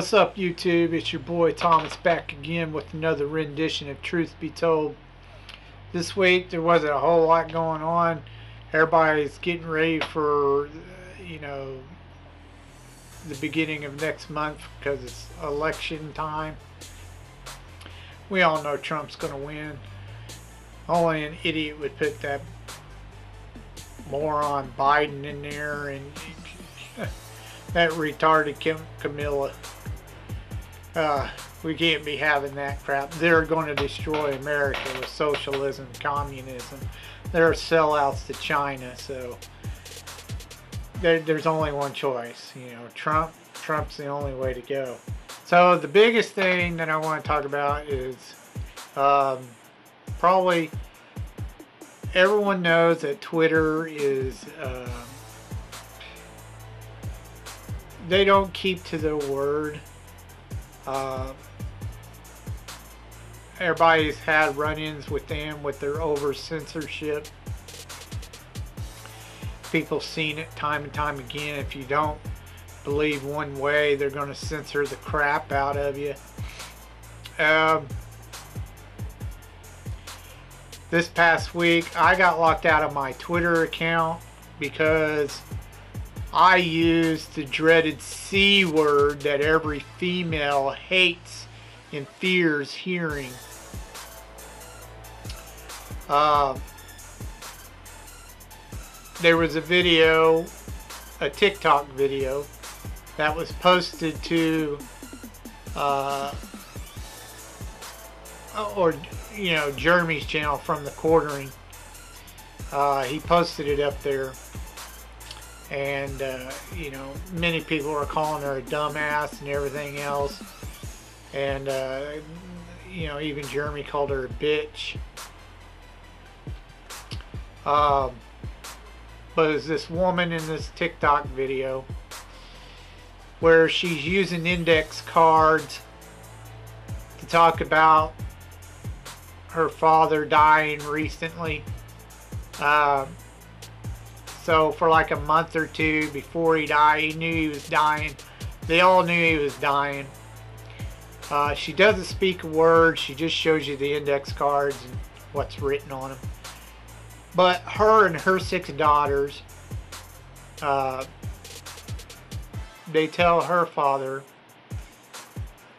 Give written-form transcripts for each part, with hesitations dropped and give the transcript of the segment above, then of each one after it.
What's up, YouTube? It's your boy Thomas back again with another rendition of Truth Be Told. This week there wasn't a whole lot going on. Everybody's getting ready for, the beginning of next month because it's election time. We all know Trump's going to win. Only an idiot would put that moron Biden in there and that retarded Camilla. We can't be having that crap. They're going to destroy America with socialism, communism. They're sellouts to China, so there's only one choice. Trump's the only way to go. So the biggest thing that I want to talk about is probably everyone knows that Twitter is they don't keep to their word. Everybody's had run-ins with them with their over censorship. People seen it time and time again. If you don't believe one way, they're going to censor the crap out of you. This past week I got locked out of my Twitter account because I used the dreaded C word that every female hates and fears hearing. There was a video, a TikTok video, that was posted to, Jeremy's channel from the quartering. He posted it up there. And, many people are calling her a dumbass and everything else. And, even Jeremy called her a bitch. But there's this woman in this TikTok video where she's using index cards to talk about her father dying recently. So for like a month or two before he died, he knew he was dying. They all knew he was dying. She doesn't speak a word. She just shows you the index cards and what's written on them. But her and her 6 daughters, they tell her father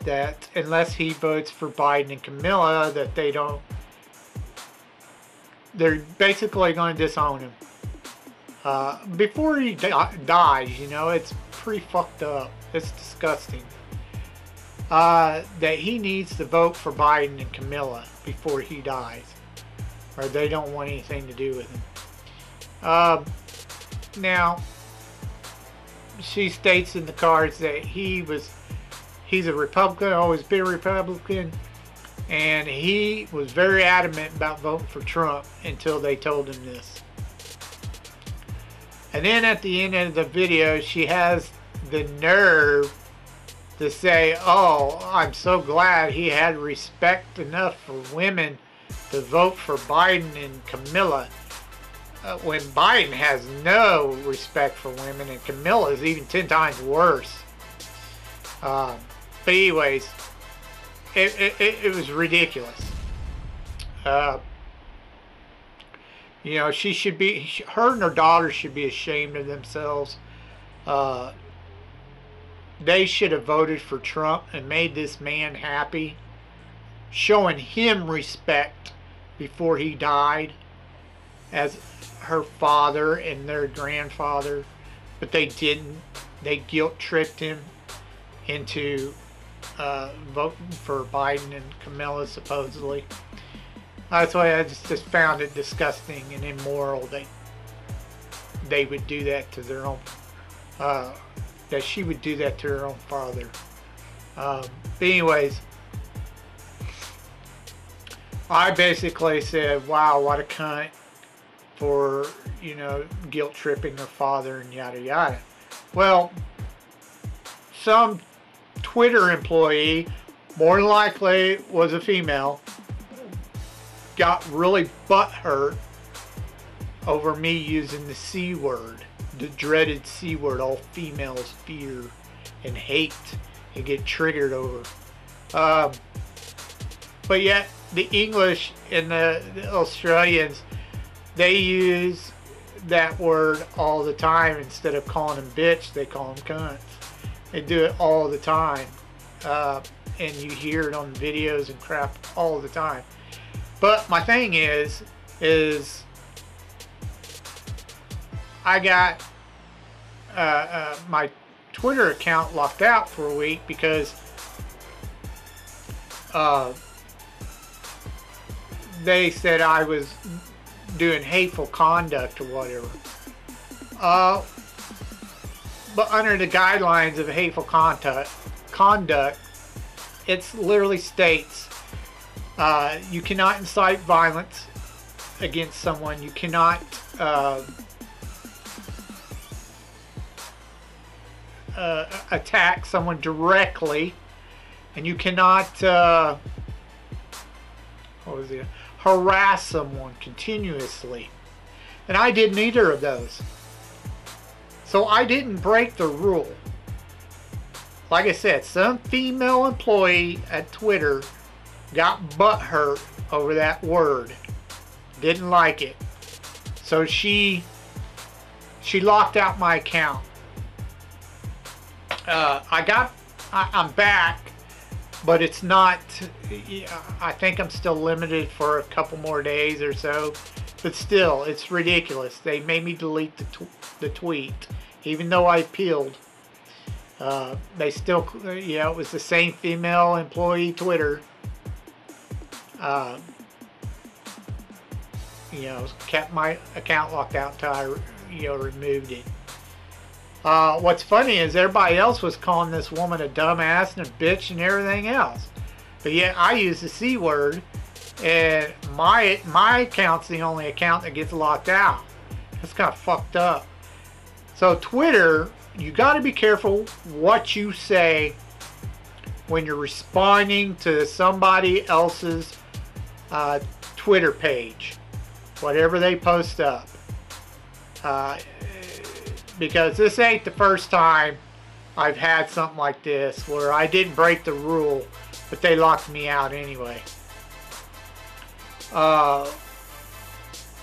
that unless he votes for Biden and Camilla, that they're basically going to disown him. Before he dies, it's pretty fucked up. It's disgusting. That he needs to vote for Biden and Camilla before he dies, or they don't want anything to do with him. Now, she states in the cards that he's a Republican, always been a Republican, and he was very adamant about voting for Trump until they told him this. And then at the end of the video, she has the nerve to say, oh, I'm so glad he had respect enough for women to vote for Biden and Camilla. When Biden has no respect for women, and Camilla is even 10 times worse. But anyways, it was ridiculous. She should be, her and her daughter should be ashamed of themselves. They should have voted for Trump and made this man happy, showing him respect before he died as her father and their grandfather. But they didn't. They guilt tripped him into voting for Biden and Camilla, supposedly. That's why I just found it disgusting and immoral that they would do that to their own, that she would do that to her own father. But anyways, I basically said, wow, what a cunt for, guilt tripping her father and yada yada. Well, some Twitter employee, more than likely was a female, got really butthurt over me using the C word, the dreaded C word all females fear and hate You get triggered over. But yet the English and the Australians, they use that word all the time. Instead of calling them bitch, they call them cunts. They do it all the time. And you hear it on videos and crap all the time. But my thing is I got my Twitter account locked out for a week because they said I was doing hateful conduct or whatever. But under the guidelines of hateful conduct, it literally states you cannot incite violence against someone. You cannot attack someone directly, and you cannot harass someone continuously. And I did neither of those. So I didn't break the rule. Like I said, some female employee at Twitter got butthurt over that word. Didn't like it. So she locked out my account. I'm back, but it's not, I think I'm still limited for a couple more days or so. But still, it's ridiculous. They made me delete the tweet, even though I appealed. They still, it was the same female employee Twitter. Kept my account locked out until I, removed it. What's funny is everybody else was calling this woman a dumbass and a bitch and everything else. But yet I use the C word, and my account's the only account that gets locked out. That's kind of fucked up. So Twitter, you got to be careful what you say when you're responding to somebody else's Twitter page, whatever they post up. Because this ain't the first time I've had something like this where I didn't break the rule, but they locked me out anyway.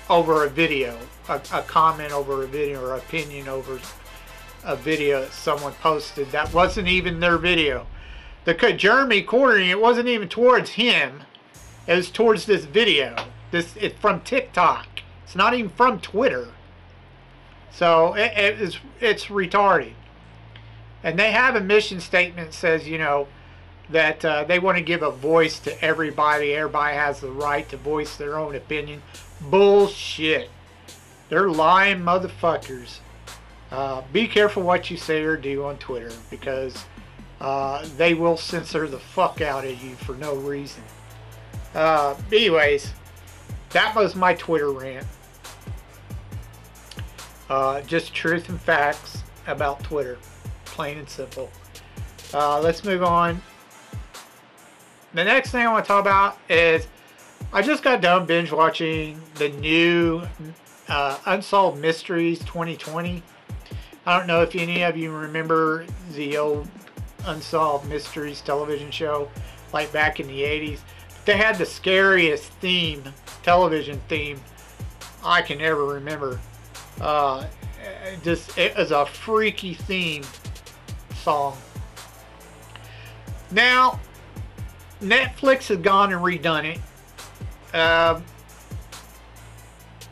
Over a video, a comment over a video, or opinion over a video that someone posted that wasn't even their video. Jeremy Corbyn, it wasn't even towards him. It was towards this video. It's from TikTok. It's not even from Twitter. So it's retarded. And they have a mission statement that says, that they want to give a voice to everybody. Everybody has the right to voice their own opinion. Bullshit. They're lying motherfuckers. Be careful what you say or do on Twitter, because they will censor the fuck out of you for no reason. Anyways, that was my Twitter rant. Just truth and facts about Twitter. Plain and simple. Let's move on. The next thing I want to talk about is I just got done binge watching the new Unsolved Mysteries 2020. I don't know if any of you remember the old Unsolved Mysteries television show, like back in the 80s. They had the scariest television theme I can ever remember. It was a freaky theme song. Now, Netflix has gone and redone it.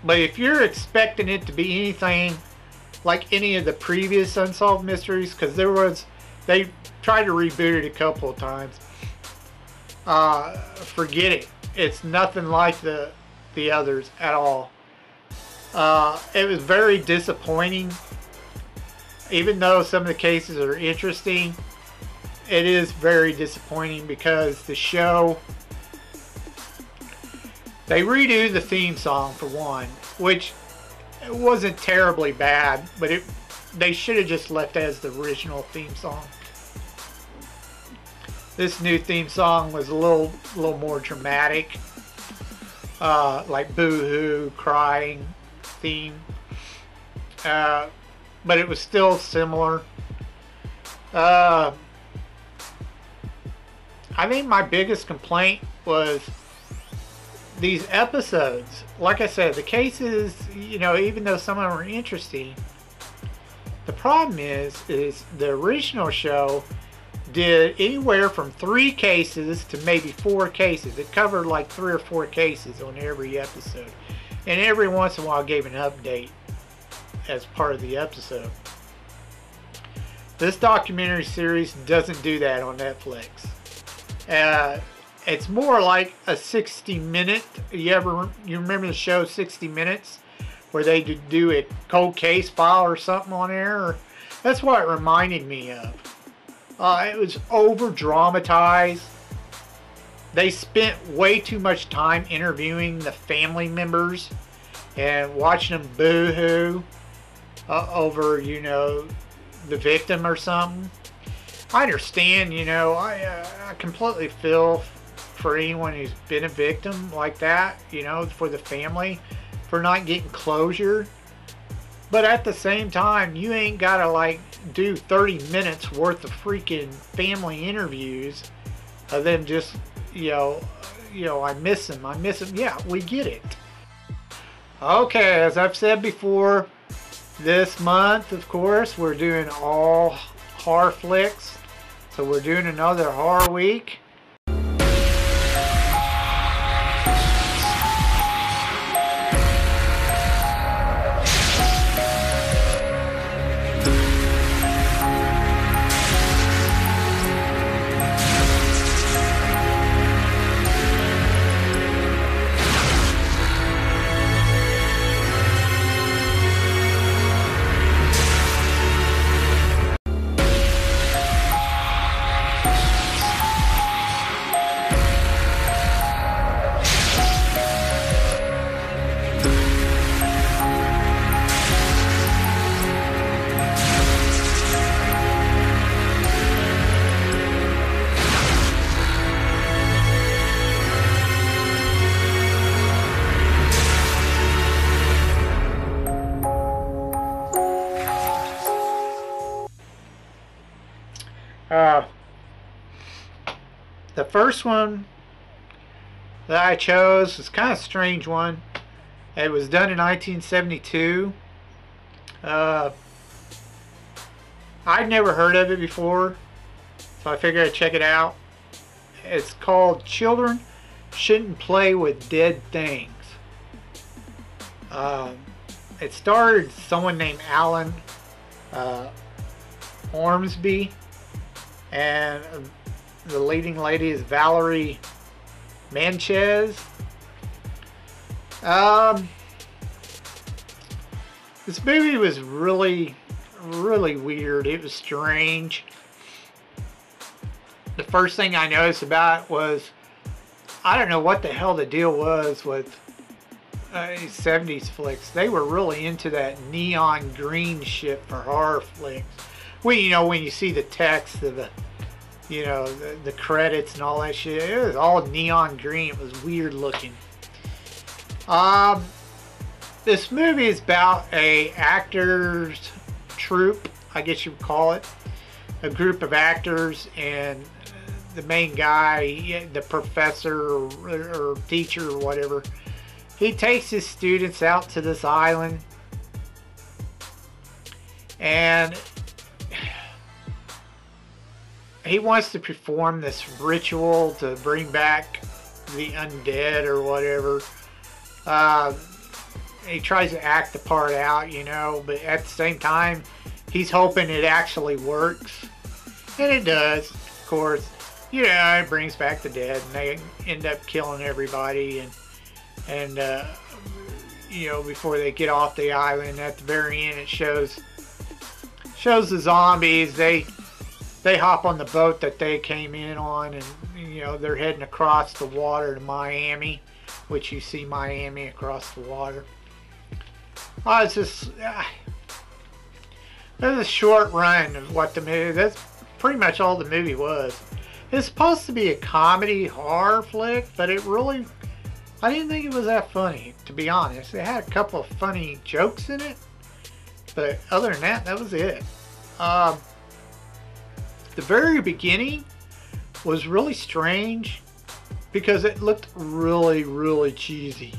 But if you're expecting it to be anything like any of the previous Unsolved Mysteries, because they tried to reboot it a couple of times, forget it. It's nothing like the others at all. It was very disappointing. Even though some of the cases are interesting, it is very disappointing because the show, they redo the theme song for one, which it wasn't terribly bad, but they should have just left as the original theme song. This new theme song was a little more dramatic, like boo-hoo, crying theme, but it was still similar. I think my biggest complaint was these episodes. Like I said, the cases, you know, even though some of them are interesting, the problem is the original show did anywhere from 3 cases to maybe 4 cases. It covered like 3 or 4 cases on every episode. And every once in a while gave an update as part of the episode. This documentary series doesn't do that on Netflix. It's more like a 60-minute. You remember the show 60 Minutes, where they do a cold case file or something on there? That's what it reminded me of. It was over dramatized. They spent way too much time interviewing the family members and watching them boo-hoo over, you know, the victim or something. I understand, you know, I completely feel for anyone who's been a victim like that, you know, for the family, for not getting closure. But at the same time, you ain't gotta like do 30 minutes worth of freaking family interviews of them just, you know, I miss him. Yeah, we get it. Okay, as I've said before, this month, of course, we're doing all horror flicks. So we're doing another horror week. The first one that I chose is kind of a strange one. It was done in 1972. I'd never heard of it before, so I figured I'd check it out. It's called Children Shouldn't Play with Dead Things. It starred someone named Alan Ormsby, and the leading lady is Valerie Manchez. This movie was really weird. It was strange. The first thing I noticed about it was, I don't know what the hell the deal was with 70s flicks. They were really into that neon green shit for horror flicks. When, you know, when you see the text of the, you know, the credits and all that shit, it was all neon green. It was weird looking. This movie is about a actors troupe, I guess you would call it. A group of actors, and the main guy, the professor or teacher or whatever, he takes his students out to this island, and he wants to perform this ritual to bring back the undead or whatever. He tries to act the part out, you know, but at the same time, he's hoping it actually works. And it does, of course. You know, it brings back the dead, and they end up killing everybody. And you know, before they get off the island, at the very end, it shows the zombies. They hop on the boat that they came in on, and you know, they're heading across the water to Miami, which you see Miami across the water. It's just there's a short run of what the movie. That's pretty much all the movie was. It's supposed to be a comedy horror flick, but it really, I didn't think it was that funny, to be honest. It had a couple of funny jokes in it, but other than that, that was it. The very beginning was really strange because it looked really, really cheesy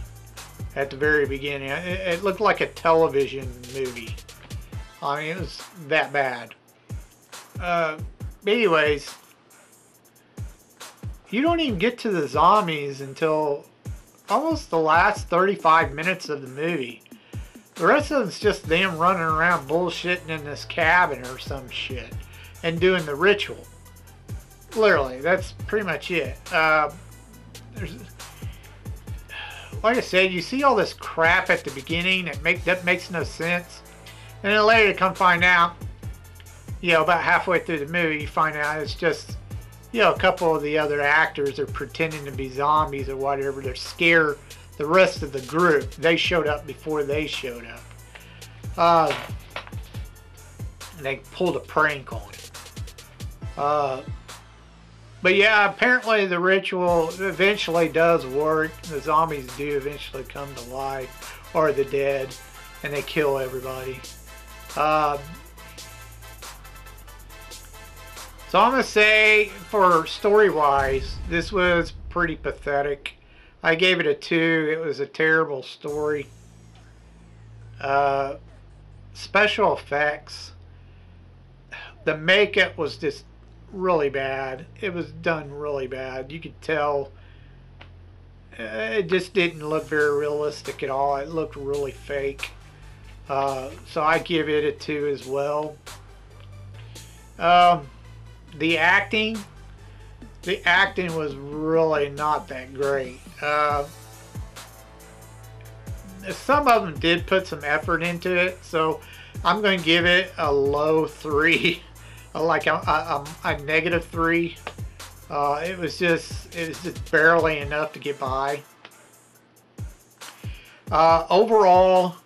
at the very beginning. It looked like a television movie. I mean, it was that bad. Anyways, you don't even get to the zombies until almost the last 35 minutes of the movie. The rest of it's just them running around bullshitting in this cabin or some shit and doing the ritual. Literally, that's pretty much it. Like I said, you see all this crap at the beginning that makes no sense. And then later, come find out, you know, about halfway through the movie, you find out it's just, you know, a couple of the other actors are pretending to be zombies or whatever. They're scared the rest of the group. They showed up before they showed up. And they pulled a prank on it. But yeah, apparently the ritual eventually does work. The zombies do eventually come to life, or the dead, and they kill everybody. So I'm going to say, for story-wise, this was pretty pathetic. I gave it a 2. It was a terrible story. Special effects. The makeup was just really bad. It was done really bad. You could tell it just didn't look very realistic at all. It looked really fake. So I give it a 2 as well. The acting was really not that great. Some of them did put some effort into it, so I'm going to give it a low 3, like a -3. It was just barely enough to get by. Overall,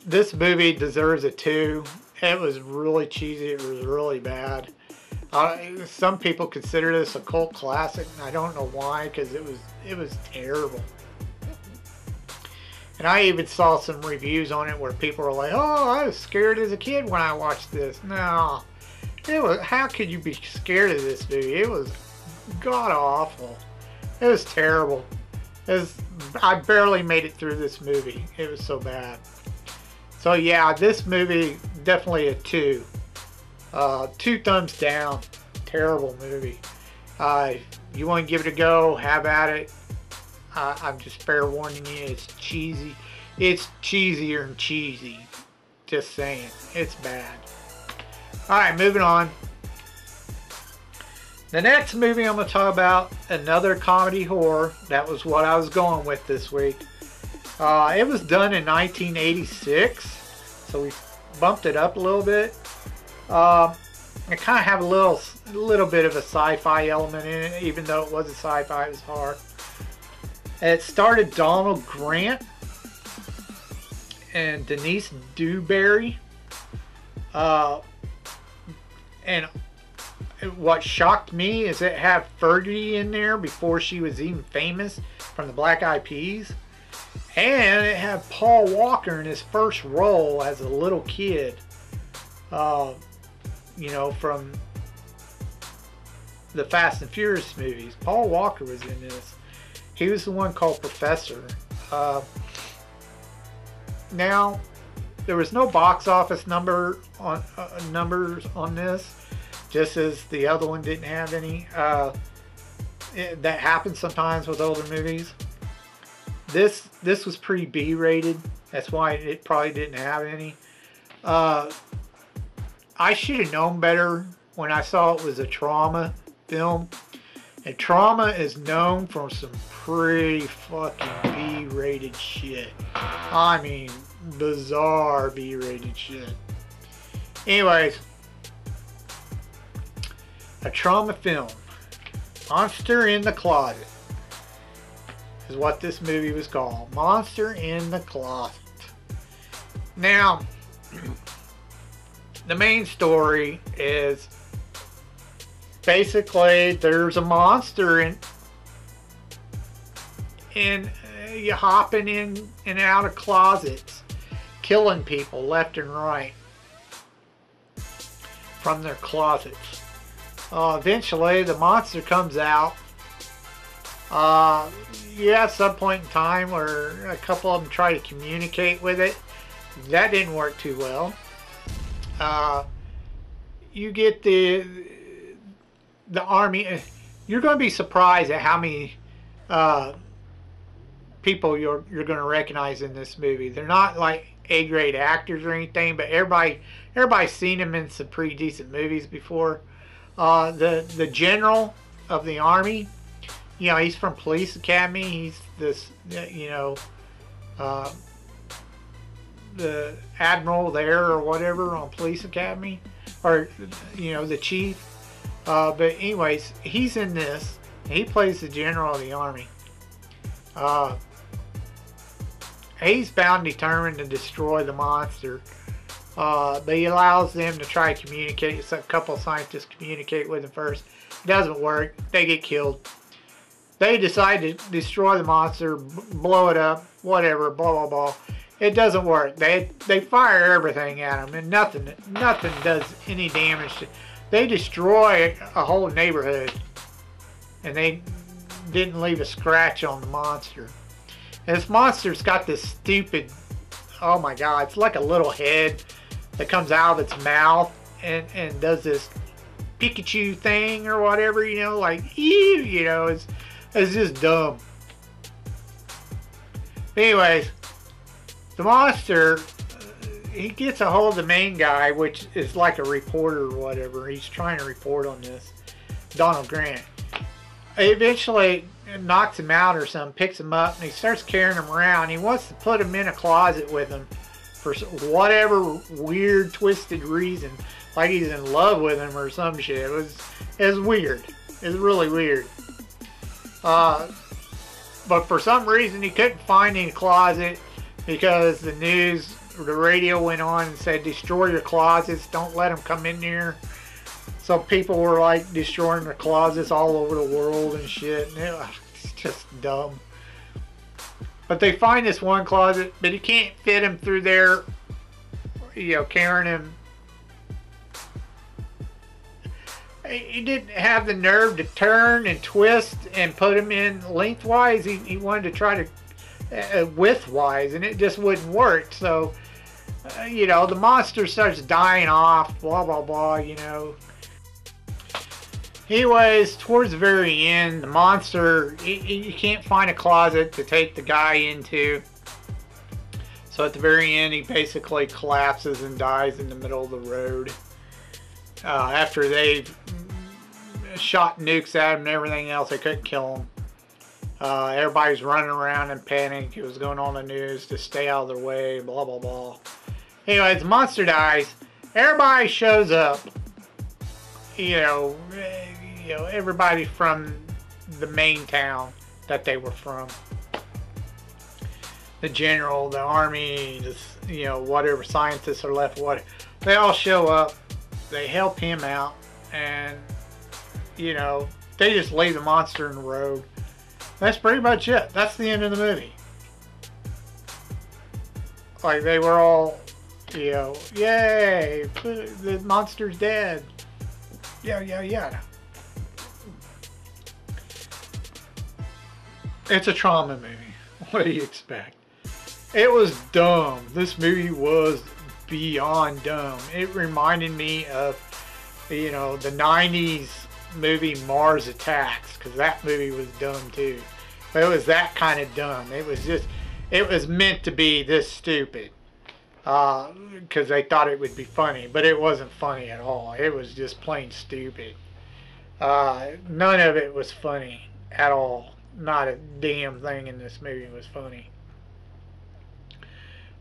this movie deserves a 2. It was really cheesy. It was really bad. Some people consider this a cult classic, and I don't know why, because it was terrible. And I even saw some reviews on it where people were like, "Oh, I was scared as a kid when I watched this." No, it was. How could you be scared of this movie? It was god awful. It was terrible. I barely made it through this movie. It was so bad. So yeah, this movie definitely a 2. 2 thumbs down. Terrible movie. You want to give it a go? Have at it. I'm just fair warning you. It's cheesy. It's cheesier than cheesy. Just saying. It's bad. Alright, moving on. The next movie I'm going to talk about, another comedy horror. That was what I was going with this week. It was done in 1986. So we bumped it up a little bit. It kind of have a little bit of a sci-fi element in it, even though it wasn't sci-fi, it was horror. It started Donald Grant and Denise Dewberry. And what shocked me is it had Fergie in there before she was even famous from the Black Eyed Peas. And it had Paul Walker in his first role as a little kid. You know, from the Fast and Furious movies. Paul Walker was in this. He was the one called Professor. Now, there was no box office numbers on this, just as the other one didn't have any. That happens sometimes with older movies. This was pretty B-rated. That's why it probably didn't have any. I should have known better when I saw it was a trauma film. And Trauma is known for some pretty fucking B-rated shit. I mean, bizarre B-rated shit. Anyways, a trauma film. Monster in the Closet is what this movie was called. Monster in the Closet. Now, the main story is basically there's a monster and you hopping in and out of closets, killing people left and right from their closets. Eventually, the monster comes out. You have some point in time where a couple of them try to communicate with it. That didn't work too well. You get the army. You're going to be surprised at how many people you're going to recognize in this movie. They're not like A-grade actors or anything, but everybody's seen them in some pretty decent movies before. The general of the army, you know, he's from Police Academy. He's this, you know, the admiral there or whatever on Police Academy, or you know, the chief. But anyways, he's in this. He plays the general of the army. He's bound and determined to destroy the monster. But he allows them to try to communicate. So a couple of scientists communicate with him first. It doesn't work. They get killed. They decide to destroy the monster, blow it up, whatever, blah, blah, blah. It doesn't work. They fire everything at him, and nothing does any damage. They destroy a whole neighborhood, and they didn't leave a scratch on the monster. And this monster's got this stupid, oh my God, it's like a little head that comes out of its mouth and does this Pikachu thing or whatever, you know, like, you know, it's just dumb. Anyways, the monster, he gets a hold of the main guy, which is like a reporter or whatever. He's trying to report on this, Donald Grant. Eventually knocks him out or something, picks him up, and he starts carrying him around. He wants to put him in a closet with him for whatever weird, twisted reason, like he's in love with him or some shit. It was weird. It was really weird. But for some reason, he couldn't find any closet because the radio went on and said, destroy your closets, don't let them come in here. So people were like destroying their closets all over the world and shit. And it's just dumb. But they find this one closet, but he can't fit him through there, you know, carrying him. He didn't have the nerve to turn and twist and put him in lengthwise. He wanted to try to widthwise, and it just wouldn't work. So, you know, the monster starts dying off, blah, blah, blah, you know. Anyways, towards the very end, the monster, you can't find a closet to take the guy into. So at the very end, he basically collapses and dies in the middle of the road. After they've shot nukes at him and everything else, they couldn't kill him. Everybody's running around in panic. It was going on the news to stay out of their way, blah, blah, blah. Anyways, the monster dies. Everybody shows up. You know, everybody from the main town that they were from. The general, the army, you know, whatever scientists are left, what they all show up. They help him out, and you know, they just leave the monster in the road. That's pretty much it. That's the end of the movie. Like, they were all, you know, yay, the monster's dead. Yeah. It's a trauma movie. What do you expect? It was dumb. This movie was beyond dumb. It reminded me of, you know, the 90s movie Mars Attacks, because that movie was dumb too. But it was that kind of dumb. It was just, it was meant to be this stupid, because they thought it would be funny, but it wasn't funny at all. It was just plain stupid. None of it was funny at all. Not a damn thing in this movie was funny.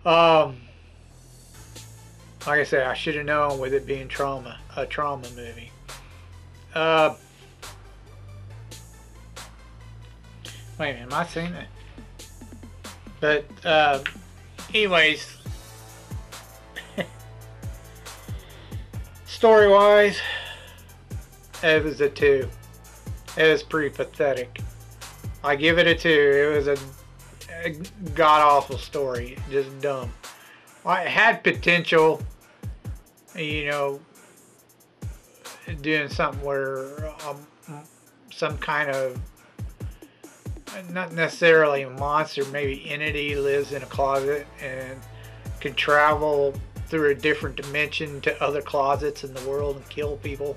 Like I said, I should have known with it being a trauma movie. Wait a minute, am I saying that? But, anyways, story-wise, it was a 2. It was pretty pathetic. I give it a 2. It was a god-awful story. Just dumb. It had potential. You know, doing something where some kind of, not necessarily a monster, maybe entity lives in a closet and can travel through a different dimension to other closets in the world and kill people.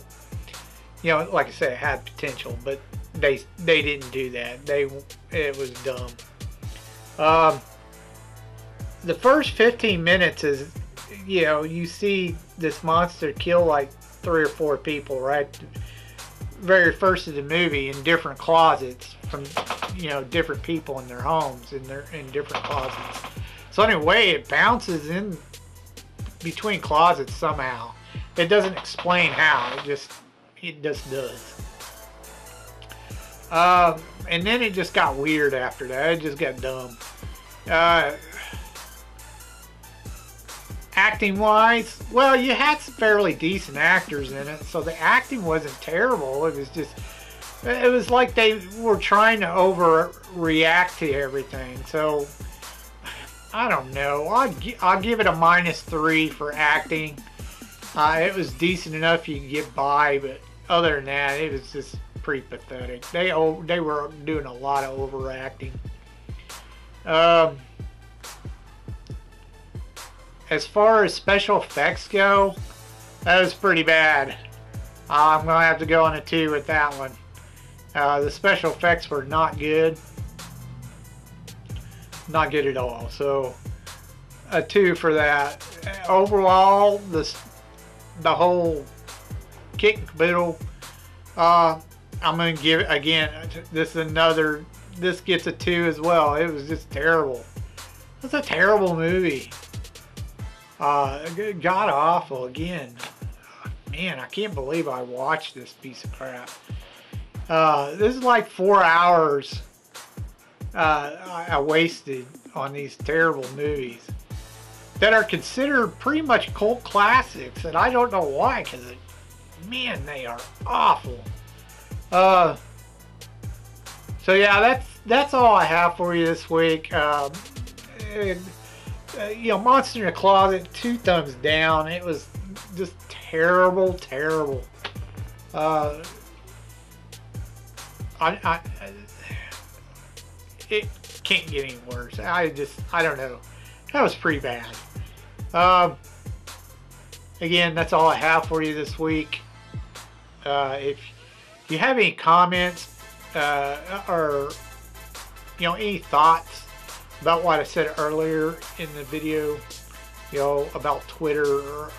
You know, like I said, it had potential, but they didn't do that. It was dumb. The first 15 minutes is, you know, you see this monster kill like 3 or 4 people, right? Very first of the movie, in different closets from, you know, different people in their homes, in different closets. So anyway, it bounces in between closets somehow. It doesn't explain how. It just does. And then it just got weird after that. It just got dumb. Acting wise, well, you had some fairly decent actors in it, so the acting wasn't terrible. It was like they were trying to overreact to everything. So I don't know. I'll give it a -3 for acting. It was decent enough you could get by, but other than that, it was just pretty pathetic. They were doing a lot of overacting. As far as special effects go, that was pretty bad. I'm going to have to go on a 2 with that one. The special effects were not good. Not good at all. So, a 2 for that. Overall, the whole kit and caboodle, I'm going to give it, again, this gets a 2 as well. It was just terrible. It was a terrible movie. God awful again. Man, I can't believe I watched this piece of crap. This is like 4 hours I wasted on these terrible movies that are considered pretty much cult classics, and I don't know why, because man, they are awful. So yeah, that's all I have for you this week. You know, Monster in the Closet, 2 thumbs down. It was just terrible. It can't get any worse. I don't know. That was pretty bad. Again, that's all I have for you this week. If you have any comments or, you know, any thoughts about what I said earlier in the video, you know, about Twitter or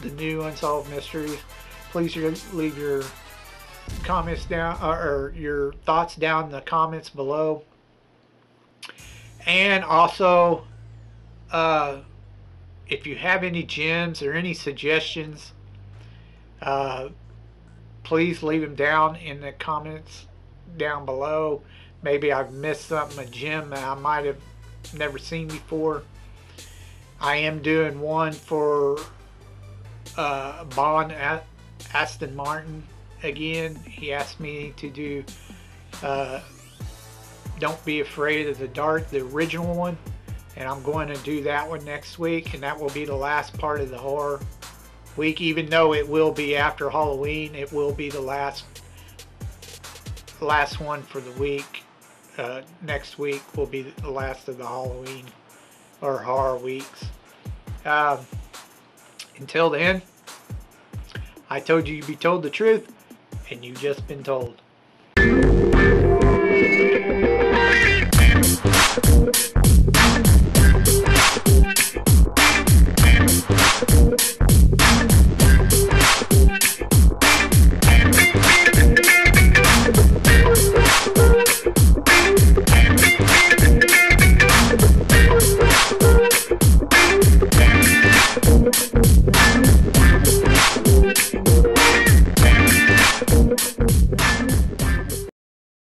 the new Unsolved Mysteries, please leave your comments down, or your thoughts down in the comments below. And also, if you have any gems or any suggestions, please leave them down in the comments down below. Maybe I've missed something, a gem that I might have never seen before. I am doing one for Bond Aston Martin again. He asked me to do Don't Be Afraid of the Dark, the original one, and I'm going to do that one next week, and that will be the last part of the horror week. Even though it will be after Halloween, it will be the last one for the week. Next week will be the last of the Halloween or horror weeks. Until then, I told you you'd be told the truth, and you've just been told.